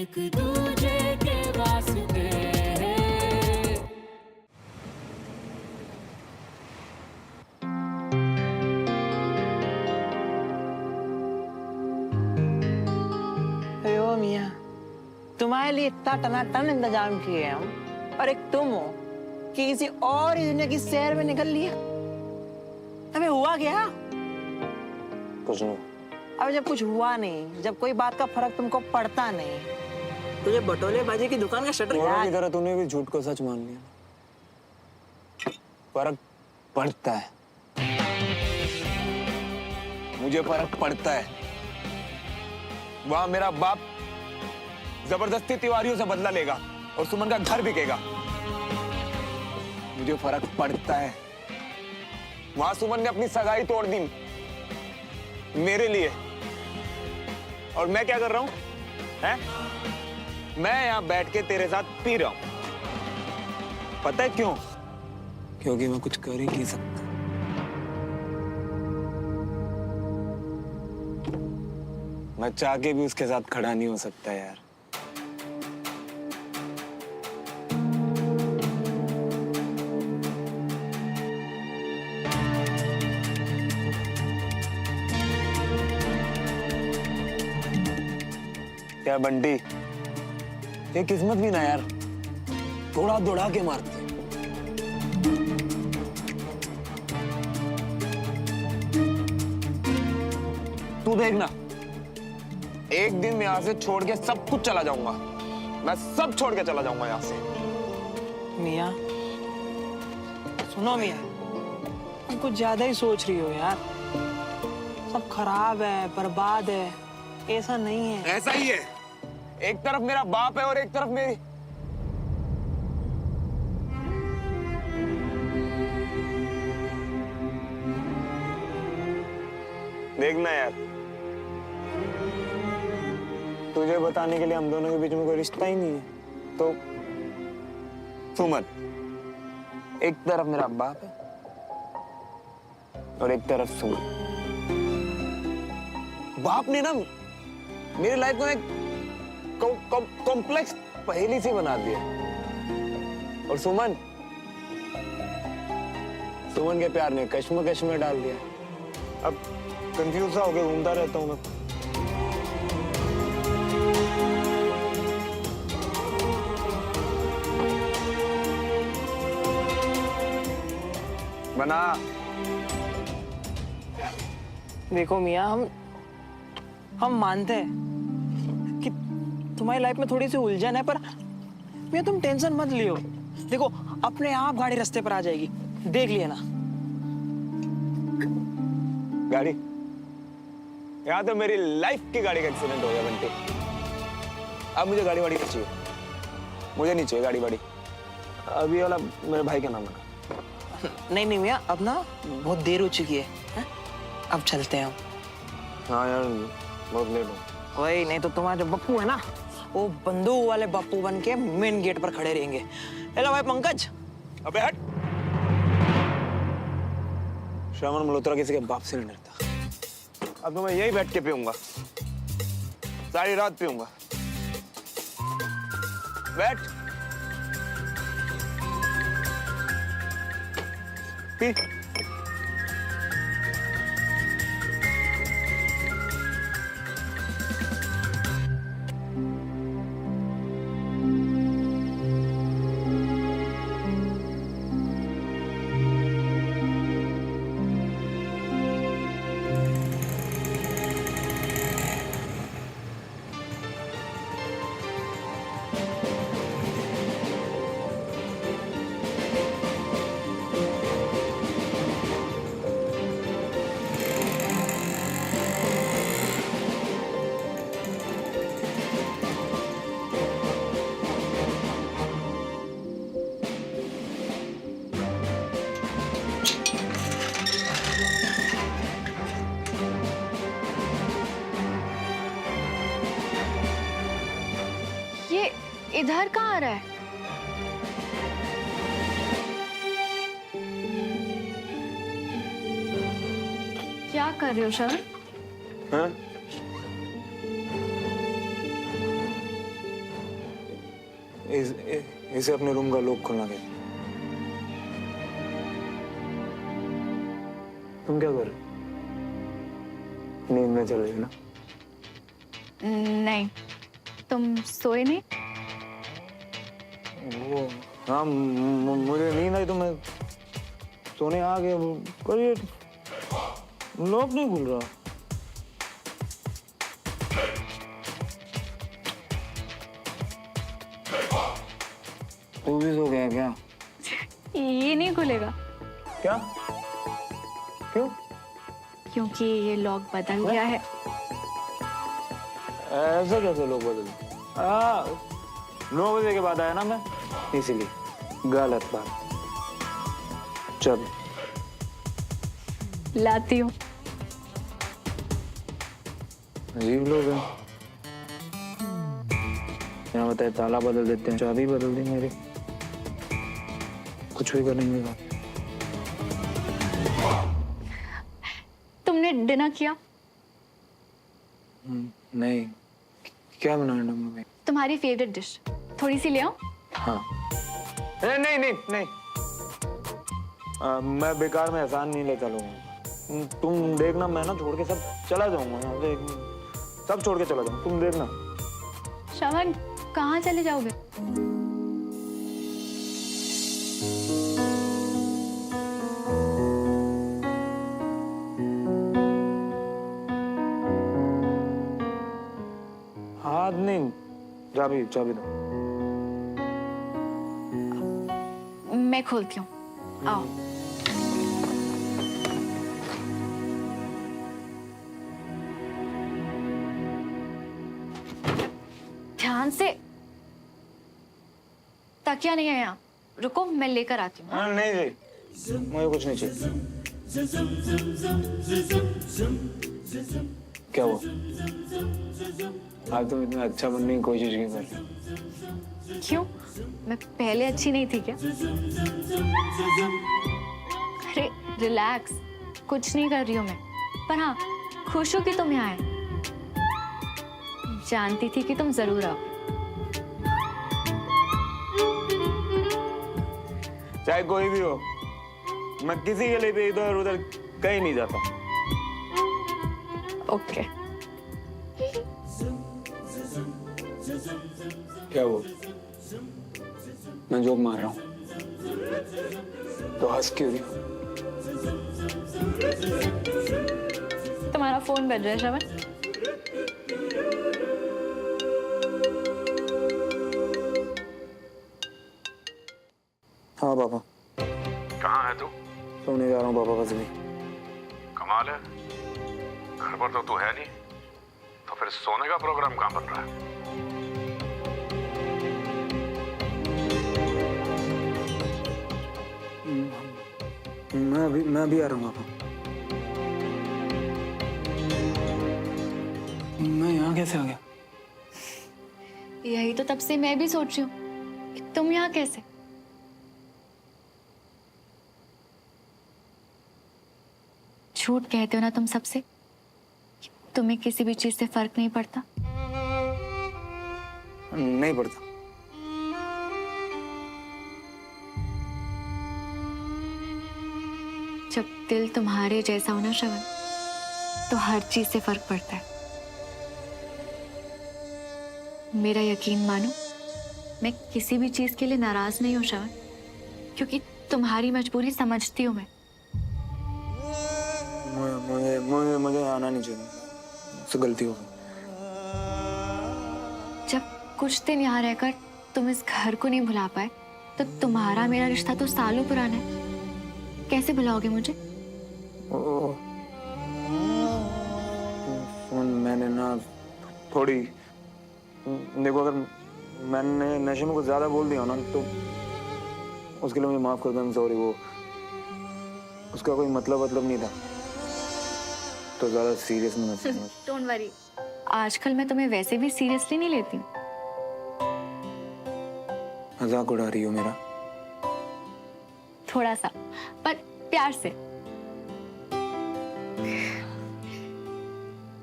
एक दूजे के वास्ते। ओ मियाँ, तुम्हारे लिए इतना टनाटन इंतजाम किए हम, और एक तुम हो कि किसी और ही दुनिया की सैर में निकल लिया। अबे हुआ क्या? कुछ नहीं। अब जब कुछ हुआ नहीं, जब कोई बात का फर्क तुमको पड़ता नहीं, तुझे बटोले बाजी की दुकान का शटर की तरह तूने भी झूठ को सच मान लिया। फर्क पड़ता है, मुझे फर्क पड़ता है। वहां मेरा बाप जबरदस्ती तिवारियों से बदला लेगा और सुमन का घर बिकेगा। मुझे फर्क पड़ता है। वहां सुमन ने अपनी सगाई तोड़ दी मेरे लिए, और मैं क्या कर रहा हूं? हैं? मैं यहां बैठ के तेरे साथ पी रहा हूं। पता है क्यों? क्योंकि मैं कुछ कर ही नहीं सकता। मैं चाह के भी उसके साथ खड़ा नहीं हो सकता यार। क्या बंटी, ये किस्मत भी ना यार, थोड़ा दौड़ा के मारते। तू देखना, एक दिन मैं यहां से छोड़ के सब कुछ चला जाऊंगा। मैं सब छोड़ के चला जाऊंगा यहां से। मियाँ, सुनो मियाँ, तुम कुछ ज्यादा ही सोच रही हो यार। सब खराब है, बर्बाद है, ऐसा नहीं है। ऐसा ही है। एक तरफ मेरा बाप है और एक तरफ मेरी। देखना यार, तुझे बताने के लिए हम दोनों के बीच में कोई रिश्ता ही नहीं है। तो सुमन, एक तरफ मेरा बाप है और एक तरफ सुमन। बाप ने ना मेरी लाइफ को एक कॉम्प्लेक्स पहेली सी बना दिया, और सुमन के प्यार ने कश्मकश में डाल दिया। अब कंफ्यूज सा होकर घूमता रहता हूं मैं। बना। देखो मियाँ, हम मानते हैं कि तुम्हारी लाइफ में थोड़ी सी उलझन है, पर मियाँ तुम टेंशन मत लियो। देखो, अपने आप गाड़ी रास्ते पर आ जाएगी, देख लिया ना। गाड़ी? यहाँ तो मेरी लाइफ की गाड़ी का एक्सीडेंट हो गया बंटी। अब मुझे गाड़ी वाड़ी चाहिए, मुझे नहीं चाहिए गाड़ी वाड़ी। अब ये वाला मेरे भाई का नाम है। नहीं नहीं मियाँ, अब ना बहुत देर हो चुकी है? अब चलते हैं हम। हाँ यार, बहुत लेट हो। वही, नहीं तो तुम्हारे जो बप्पू है ना, वो बंदूक वाले बप्पू बन के मेन गेट पर खड़े रहेंगे। हेलो भाई पंकज। अबे हट। श्रवण मल्होत्रा किसी के बाप से नहीं डरता। अब तो मैं यही बैठ के पीऊंगा, सारी रात पीऊंगा। बैठ पी। इधर कहाँ आ रहा है? क्या कर रहे हो शरण? हाँ? इसे अपने रूम का लॉक खोलना कहते हैं। तुम क्या कर रहे हो? नींद में चल रही हो ना? नहीं, तुम सोए नहीं? वो हाँ, मुझे नींद आई तो मैं सोने आ गया, पर ये लॉक नहीं खुल रहा। तू भी सो गया क्या? ये नहीं खुलेगा क्या? क्यों? क्योंकि ये लॉक बदल गया है। ऐसा कैसे लोग बदल? 9 बजे के बाद आया ना मैं, इसीलिए। गलत बात। चल लाती हूँ। अजीब लोग हैं। यहाँ बताए ताला बदल देते हैं, चाबी बदल दी मेरी, कुछ भी करने नहीं। तुमने डिनर किया? नहीं। क्या बनाया मम्मी? तुम्हारी फेवरेट डिश थोड़ी सी ले आओ। हाँ। नहीं नहीं नहीं, मैं बेकार में एहसान नहीं लेता लोगों। तुम देखना, मैं ना छोड़ के सब चला जाऊंगा यहाँ से, सब छोड़ के चला जाऊंगा, तुम देखना। श्रवण, कहाँ चले जाओगे? हाथ नहीं, चाबी चाबी दो। मैं खोलती हूँ, आओ। ध्यान से। तकिया नहीं है यहाँ, रुको मैं लेकर आती हूँ। नहीं नहीं, मुझे कुछ नहीं चाहिए। क्या हुआ? आज तुम इतना अच्छा बनने की कोशिश क्यों कर रही हो? क्यों? मैं पहले अच्छी नहीं थी क्या? अरे रिलैक्स, कुछ नहीं कर रही हूँ मैं। पर हाँ, खुश हूँ कि तुम यहाँ आए। जानती थी कि तुम जरूर आओ। चाहे कोई भी हो, मैं किसी के लिए भी इधर उधर कहीं नहीं जाता। ओके। क्या वो? मैं जोक मार रहा हूँ तो हंस क्यों रही हो? तुम्हारा फोन बज रहा है श्रवण। हाँ पापा। कहाँ है तू? सोने जा रहा हूँ पापा, बस भी। कमाल है, घर पर तो तू है नहीं, तो फिर सोने का प्रोग्राम कहाँ बन रहा है? मैं भी आ रहा हूँ पापा। मैं यहाँ कैसे आ गया? यही तो तब से मैं भी सोच रही हूँ कि तुम यहाँ कैसे। झूठ कहते हो ना तुम सबसे कि तुम्हें किसी भी चीज से फर्क नहीं पड़ता। नहीं पड़ता। जब दिल तुम्हारे जैसा हो ना श्रवण, तो हर चीज से फर्क पड़ता है। मेरा यकीन मानो, मैं किसी भी चीज के लिए नाराज नहीं हूँ श्रवण, क्योंकि तुम्हारी मजबूरी समझती हूँ मैं। मुझे आना नहीं चाहिए, मुझसे गलती हो गई। जब कुछ दिन यहाँ रहकर तुम इस घर को नहीं भुला पाए, तो तुम्हारा मेरा रिश्ता तो सालों पुराना है। कैसे भुलाओगे मुझे? मैंने ना थोड़ी, देखो अगर मैंने नशे में कुछ ज्यादा बोल दिया ना तो उसके लिए मुझे माफ कर दो। सॉरी, वो उसका कोई मतलब नहीं था, तो ज्यादा सीरियस नहीं मत। डोंट वरी, आजकल मैं तुम्हें वैसे भी सीरियसली नहीं लेती हूँ। मजाक उड़ा रही हो मेरा? थोड़ा सा, पर प्यार से।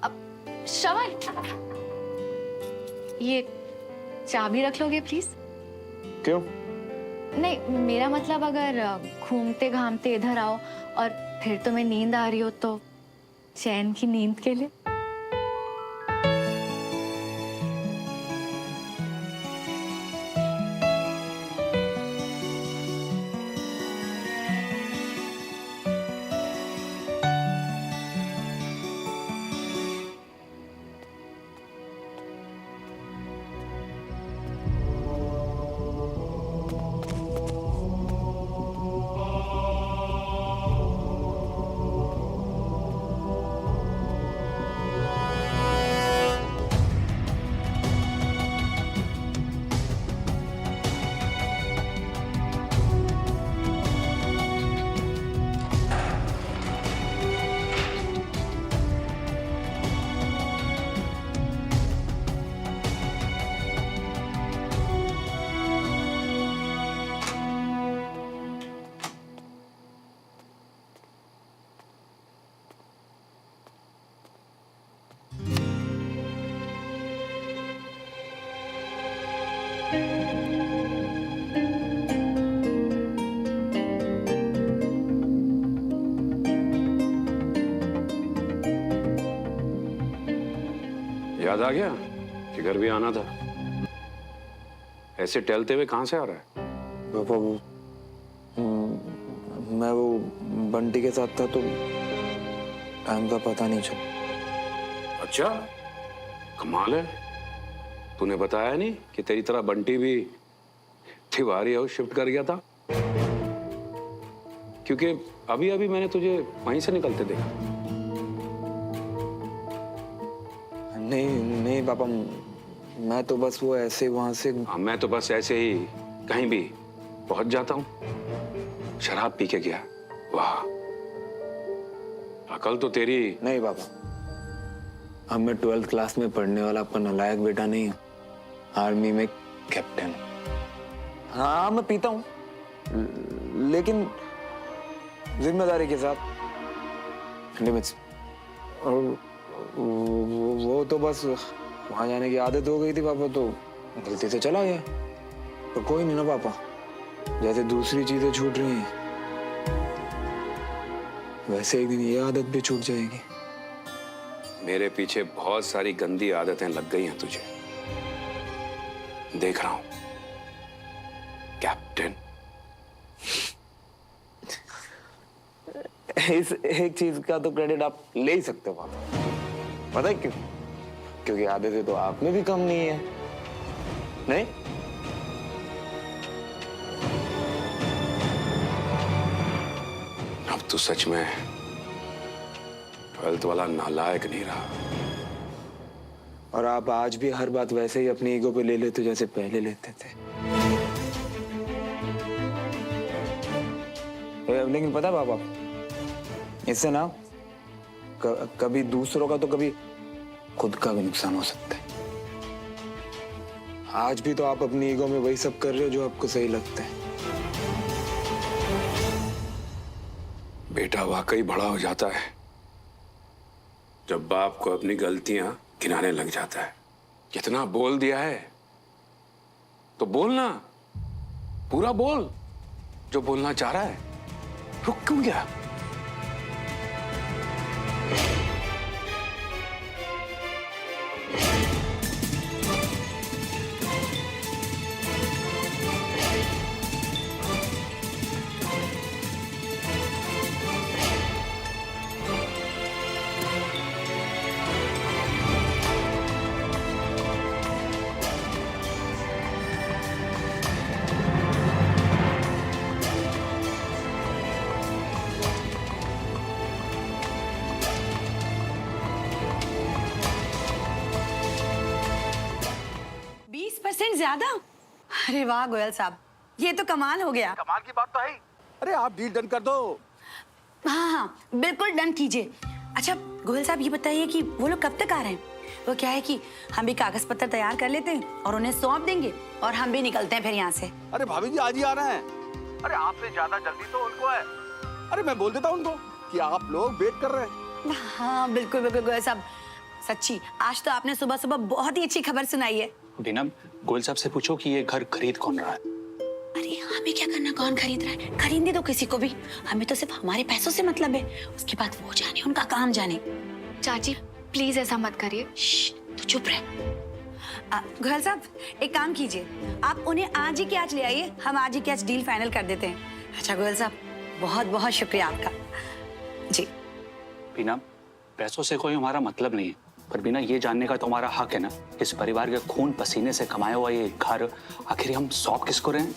अब श्रवण, ये चाबी रख लोगे प्लीज? क्यों? नहीं, मेरा मतलब अगर घूमते घामते इधर आओ और फिर तुम्हें नींद आ रही हो तो चैन की नींद के लिए। याद आ गया कि घर भी आना था। ऐसे टहलते हुए कहां से आ रहा है? पापा वो मैं वो बंटी के साथ था तो टाइम का पता नहीं चला। अच्छा, कमाल है। तूने बताया नहीं कि तेरी तरह बंटी भी तिवारी हाउस शिफ्ट कर गया था? क्योंकि अभी अभी मैंने तुझे वहीं से निकलते देखा। नहीं पापा, मैं तो बस वो ऐसे वहां से। हाँ, मैं तो बस ऐसे ही कहीं भी पहुंच जाता हूँ। शराब पी के गया। वाह, अकल तो तेरी। नहीं पापा, अब मैं 12th क्लास में पढ़ने वाला आपका नालायक बेटा नहीं हूँ। आर्मी में कैप्टन। हाँ, मैं पीता हूँ लेकिन जिम्मेदारी के साथ, लिमिट्स। और वो तो बस वहां जाने की आदत हो गई थी पापा, तो गलती से चला गया। पर कोई नहीं ना पापा, जैसे दूसरी चीजें छूट रही हैं वैसे एक दिन ये आदत भी छूट जाएगी। मेरे पीछे बहुत सारी गंदी आदतें लग गई हैं तुझे, देख रहा हूं। कैप्टन। इस एक चीज का तो क्रेडिट आप ले ही सकते हो पापा। पता है क्यों? क्योंकि आदतें तो आप में भी कम नहीं है। नहीं? अब तो सच में 12th वाला नालायक नहीं रहा। और आप आज भी हर बात वैसे ही अपनी ईगो पे ले लेते हो जैसे पहले लेते थे। लेकिन पता है पापा, इससे ना कभी दूसरों का तो कभी खुद का भी नुकसान हो सकता है। आज भी तो आप अपनी ईगो में वही सब कर रहे हो जो आपको सही लगता है। बेटा वाकई बड़ा हो जाता है जब बाप को अपनी गलतियां गिनाने लग जाता है। कितना बोल दिया है तो बोलना, पूरा बोल जो बोलना चाह रहा है। रुक क्यों गया? ज्यादा? अरे वाह गोयल साहब, ये तो कमाल हो गया। कमाल की बात तो है। अरे आप डील डन कर दो। हाँ हाँ बिल्कुल डन कीजिए। अच्छा गोयल साहब, ये बताइए कि वो लोग कब तक आ रहे हैं? वो क्या है कि हम भी कागज पत्र तैयार कर लेते हैं और उन्हें सौंप देंगे और हम भी निकलते हैं फिर यहाँ से। अरे भाभी जी आज ही आ रहे हैं। अरे आपसे ज्यादा जल्दी तो उनको है। अरे मैं बोल देता हूँ उनको कि आप लोग वेट कर रहे हैं। हाँ बिल्कुल बिल्कुल गोयल साहब, सच्ची आज तो आपने सुबह सुबह बहुत ही अच्छी खबर सुनाई है। बीना, गोयल साहब से पूछो कि ये घर खरीद कौन रहा है। हमें क्या करना, कौन खरीद रहा है, खरीदने दो किसी को भी। हमें तो सिर्फ हमारे पैसों से मतलब है, उसके बाद वो जाने, उनका काम जाने। चाची प्लीज ऐसा मत करिए। तू चुप रह। गोयल साहब एक काम कीजिए, आप उन्हें आज ही के आज ले आइए, हम आज ही के आज डील फाइनल कर देते हैं। अच्छा गोयल साहब, बहुत बहुत शुक्रिया आपका जी। बीना, पैसों से कोई हमारा मतलब नहीं है, पर बिना ये जानने का तुम्हारा हक है ना, इस परिवार के खून पसीने से कमाया हुआ ये घर आखिर हम सौंप किसको रहे हैं?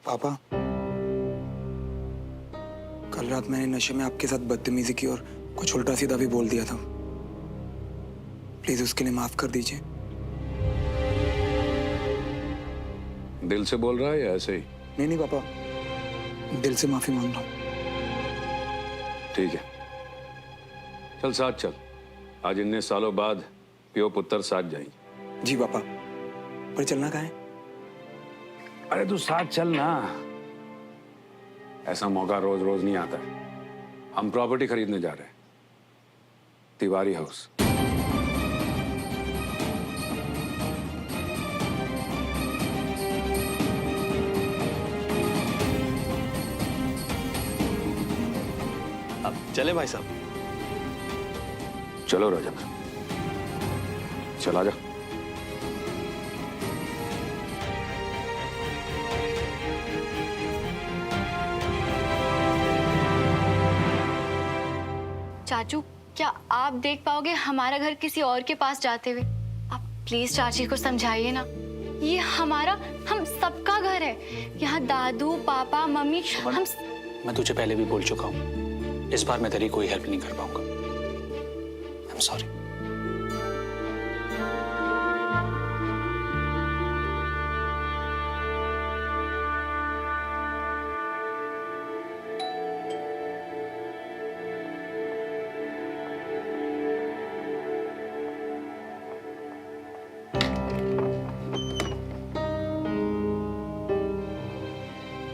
पापा, कल रात मैंने नशे में आपके साथ बदतमीजी की और कुछ उल्टा सीधा भी बोल दिया था। प्लीज उसके लिए माफ कर दीजिए। दिल से बोल रहा है या ऐसे ही? नहीं पापा, दिल से माफी मांग रहा हूँ। ठीक है, चल साथ चल। आज इतने सालों बाद पियो पुत्र साथ जाएंगे। जी पापा, पर चलना कहाँ है? अरे तू साथ चल ना, ऐसा मौका रोज रोज नहीं आता है। हम प्रॉपर्टी खरीदने जा रहे हैं, तिवारी हाउस। अब चले भाई साहब। चलो रजत, चला जा। चाचू क्या आप देख पाओगे हमारा घर किसी और के पास जाते हुए? आप प्लीज चाची को समझाइए ना, ये हमारा, हम सबका घर है। यहाँ दादू पापा मम्मी हम। मैं तुझे पहले भी बोल चुका हूँ, इस बार मैं तेरी कोई हेल्प नहीं कर पाऊंगा। I am sorry.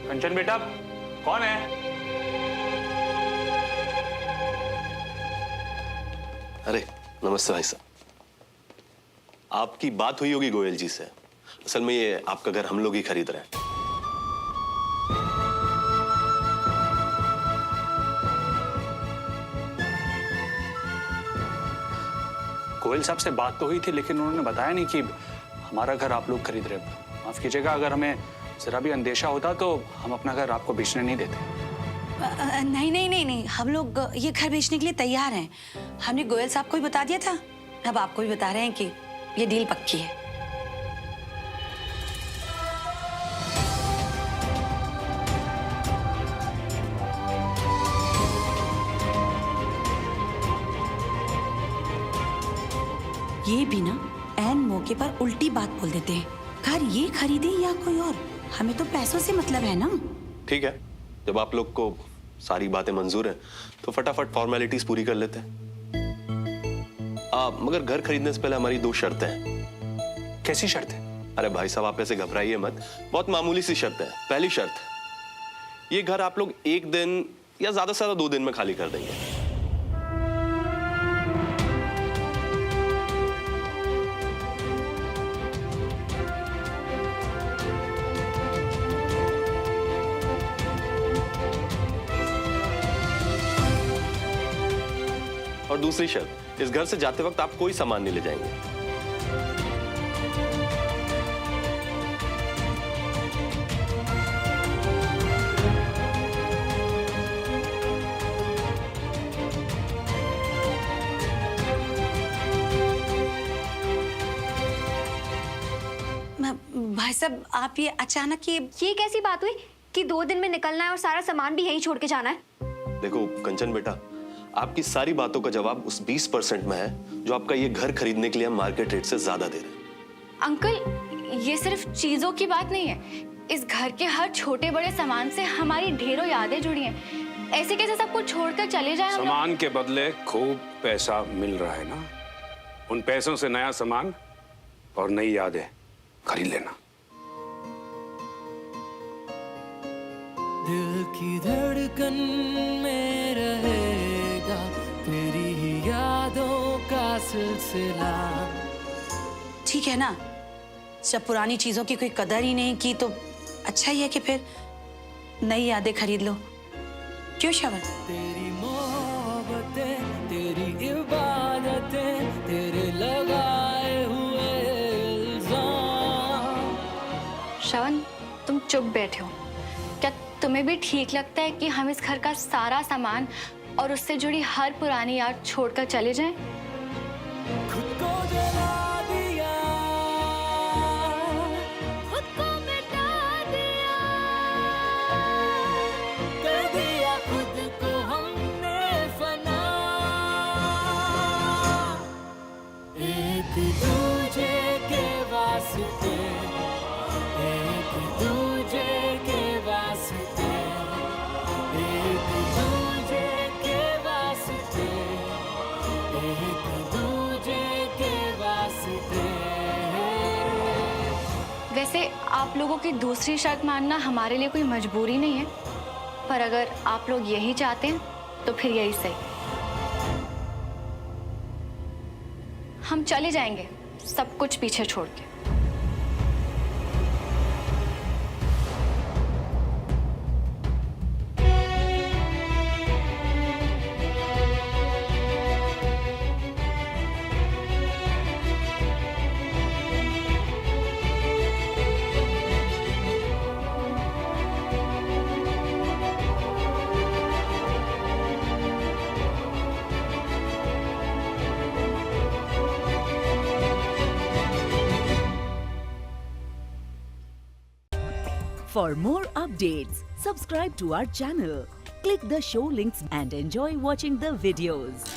कंचन बेटा, कौन है? अरे नमस्ते भाई साहब। आपकी बात हुई होगी गोयल जी से। असल में ये आपका घर हम लोग ही खरीद रहे हैं। गोयल साहब से बात तो हुई थी, लेकिन उन्होंने बताया नहीं कि हमारा घर आप लोग खरीद रहे हैं। माफ कीजिएगा, अगर हमें जरा भी अंदेशा होता तो हम अपना घर आपको बेचने नहीं देते। नहीं, हम लोग ये घर बेचने के लिए तैयार हैं। हमने गोयल साहब को भी बता दिया था, अब आपको भी बता रहे हैं कि ये डील पक्की है। ये भी ना ऐन मौके पर उल्टी बात बोल देते हैं। घर ये खरीदे या कोई और, हमें तो पैसों से मतलब है ना। ठीक है, जब आप लोग को सारी बातें मंजूर हैं तो फटाफट फॉर्मेलिटीज पूरी कर लेते हैं। मगर घर खरीदने से पहले हमारी 2 शर्तें हैं। कैसी शर्त है? अरे भाई साहब, आप ऐसे घबराइए मत, बहुत मामूली सी शर्त है। पहली शर्त, ये घर आप लोग 1 दिन या ज्यादा से ज्यादा 2 दिन में खाली कर देंगे। और दूसरी शर्त, इस घर से जाते वक्त आप कोई सामान नहीं ले जाएंगे। भाई साहब, आप ये अचानक ये कैसी बात हुई कि 2 दिन में निकलना है और सारा सामान भी यहीं छोड़ के जाना है? देखो कंचन बेटा, आपकी सारी बातों का जवाब उस 20% में है जो आपका ये घर खरीदने के लिए हम मार्केट रेट से ज्यादा दे रहे हैं। अंकल, ये सिर्फ चीजों की बात नहीं है, इस घर के हर छोटे बड़े सामान से हमारी ढेरों यादें जुड़ी हैं। ऐसे कैसे सब कुछ छोड़कर चले जाएं हम लोग? सामान के बदले खूब पैसा मिल रहा है ना, उन पैसों से नया सामान और नई यादें खरीद लेना। दिल की धड़कन में रहेगा तेरी ही यादों का सिलसिला। ठीक है ना, जब पुरानी चीजों की कोई कदर ही नहीं की तो अच्छा ही है कि फिर नई यादें खरीद लो। क्यों श्रवण? तेरी मोहब्बतें, तेरी इबादतें, तेरे लगाए हुए इल्जाम। श्रवण, तुम चुप बैठे हो। क्या तुम्हें भी ठीक लगता है कि हम इस घर का सारा सामान और उससे जुड़ी हर पुरानी याद छोड़कर चले जाएं? खुद को जला दिया, खुद को मिटा दिया, कर दिया खुद को हमने फना। एक दूजे के वास्ते, एक दूजे के वास्ते, एक दूजे के वास्ते, एक दूजे के वास्ते। वैसे आप लोगों की दूसरी शर्त मानना हमारे लिए कोई मजबूरी नहीं है, पर अगर आप लोग यही चाहते हैं तो फिर यही सही। हम चले जाएंगे सब कुछ पीछे छोड़ के। For more updates, subscribe to our channel, click the show links and enjoy watching the videos.